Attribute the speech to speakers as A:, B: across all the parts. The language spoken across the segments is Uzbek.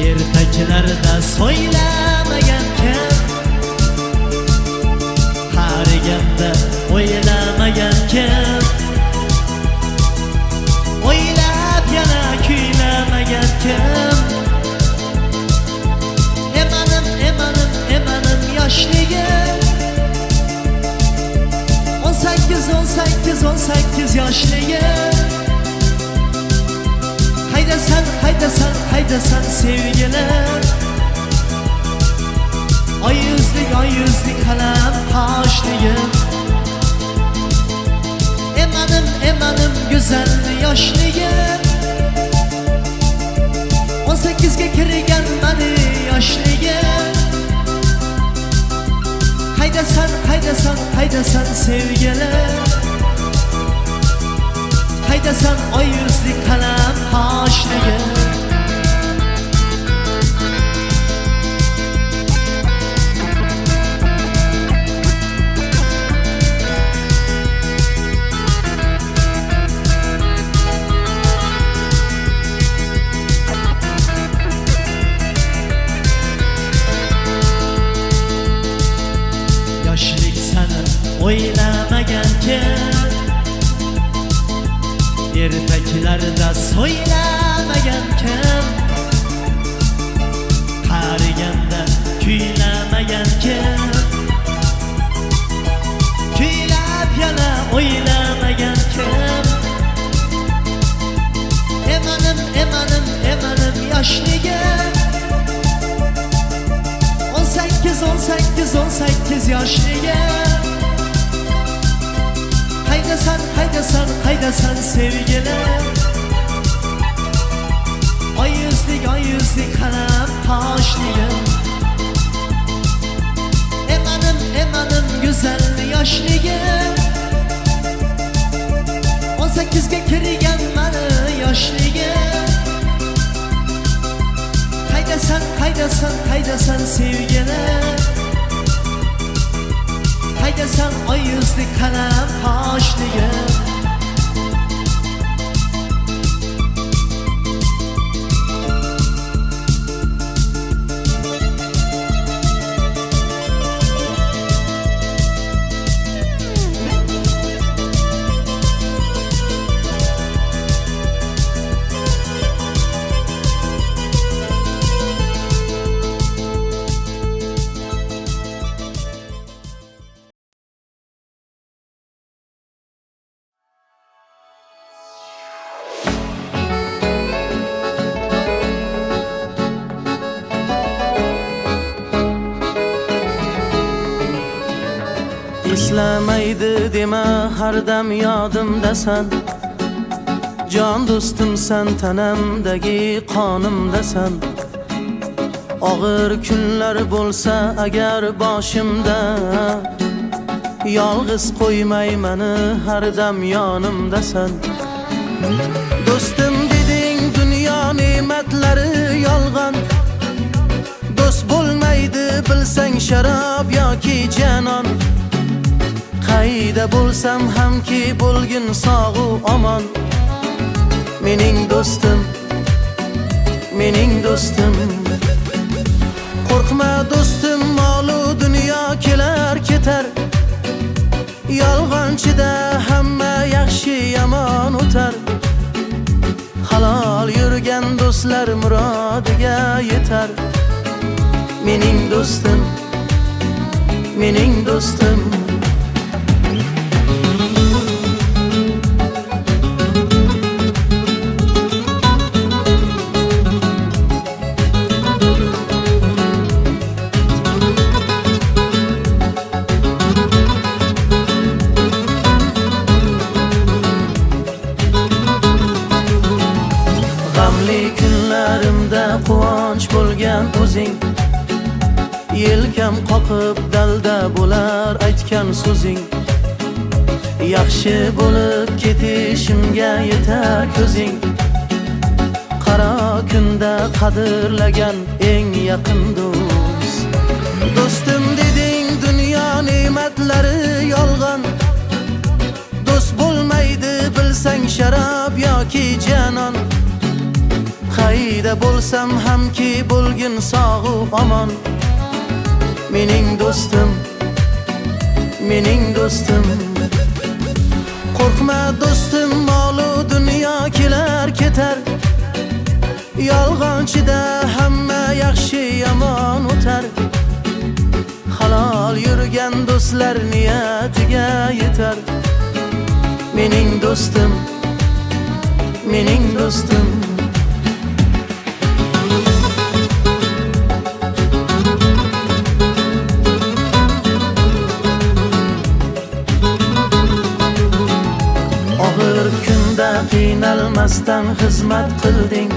A: Ertaklarda so'ylamagankan, qariganda o'ylamagankan, o'ylab yana kuylamagankan. Emanim yoshligim 18 yoshligim. Haydasan sevgilim, oy yuzlik qalam qoshligim. Emanim go'zal yoshligim, 18 ga kirgan mani yoshligim. Haydasan sevgilim, haydasan oy yuzlik qalam qoshligim. Yoshlik sani o'ylamagankan, ertaklarda so'ylamagankan, qariganda kuylamagankan, kuylab yana o'ylamagankan. Emanim yoshligim 18 yoshligim. Haydasan sevgilim, oy yuzlik qalam qoshligim. Emanim go'zal yoshligim, 18 ga kirgan mani yoshligim. Haydasan sevgilim, haydasan oy yuzlik qalam qoshligim.
B: Eslamaydi dema har dam yodimdasan. Jon do'stimsan, tanamdagi qonimdasan. Og'ir kunlar bo'lsa agar boshimda, yolg'iz qo'ymay meni har dam yonimdasan. Do'stim deding dunyo ne'matlari yolg'on. Do'st bo'lmaydi bilsang sharob yoki janon. Qayda bo'lsam hamki bo'lgin sog'u omon. Mening do'stim, mening do'stim. Qo'rqma do'stim, molu dunyo kelar ketar. Yolg'onchida hamma yaxshi yomon o'tar. Halol yurgan do'stlar murodiga yetar. Mening do'stim, mening do'stim. G'amli kunlarimda quvonch bo'lgan o'zing. Yelkam qoqib dalda bo'lar aytgan so'zing. Yaxshi bo'lib ketishimga yetar ko'zing. Qaro kunda qadrlagan eng yaqin do'st. Do'stim deding dunyo ne'matlari yolg'on. Do'st bo'lmaydi bilsang sharob yoki janon. Qayda bo'lsam hamki bo'lgin sog'u omon. Mening do'stim, mening do'stim. Qo'rqma do'stim, molu dunyo kelar ketar. Yolg'onchida hamma yaxshi yomon o'tar. Halol yurgan do'stlar niyatiga yetar. Mening do'stim, mening do'stim. Og'ir kunda qiynalmasdan xizmat qilding.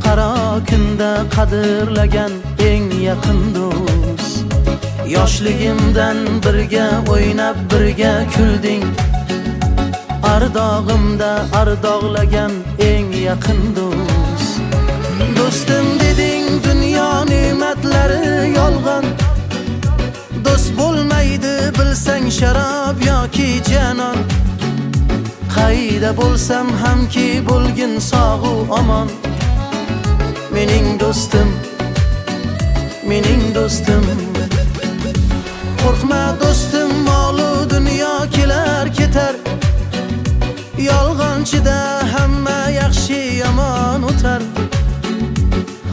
B: Qaro kunda qadrlagan eng yaqin do'st. Yoshligimdan birga o'ynab birga kulding. Ardog'imda ardog'lagan eng yaqin do'st. Do'stim deding dunyo ne'matlari yolg'on. Do'st bo'lmaydi bilsang sharob yoki janon. Qayda bo'lsam hamki bo'lgin sog'u omon. Mening do'stim, mening do'stim. Qo'rqma do'stim, molu dunyo kelar ketar. Yolg'onchida hamma yaxshi yomon o'tar.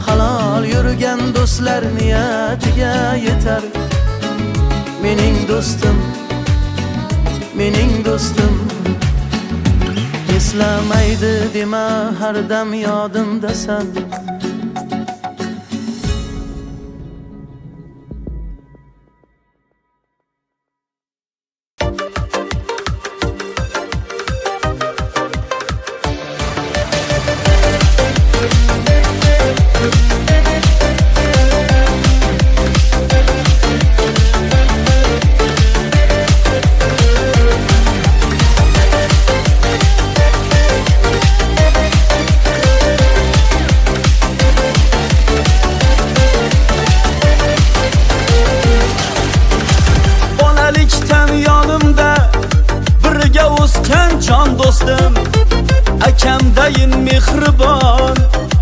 B: Halol yurgan do'stlar niyatiga yetar. Mening do'stim, mening do'stim. Eslamaydi dema har dam yodimdasan.
C: Akamdayin mehribon,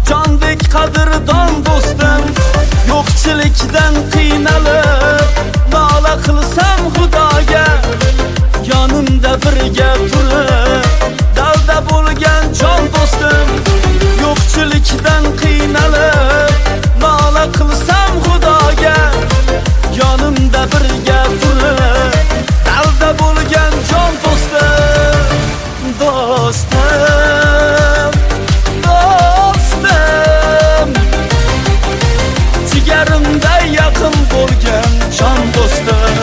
C: jondek qadrdon do'stim. Yo'qchilikdan qiynalib nola qilsam Xudoga, yonimda birga turib dalda bo'lgan jon do'stim. Yo'qchilikdan qiynalib nola qilsam Xudoga, yonimda birga turib dalda bo'lgan jon do'stim. Do'stim, do'stim, jigarimda yaqin bo'lgan jon do'stim.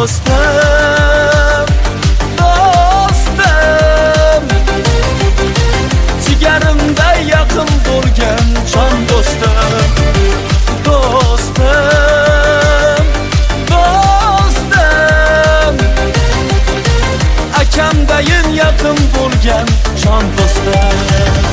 C: dostum, dostum. Ciğerimde yakın durgen can dostum, dostum, dostum. Akamdayin yakın durgen can dostum.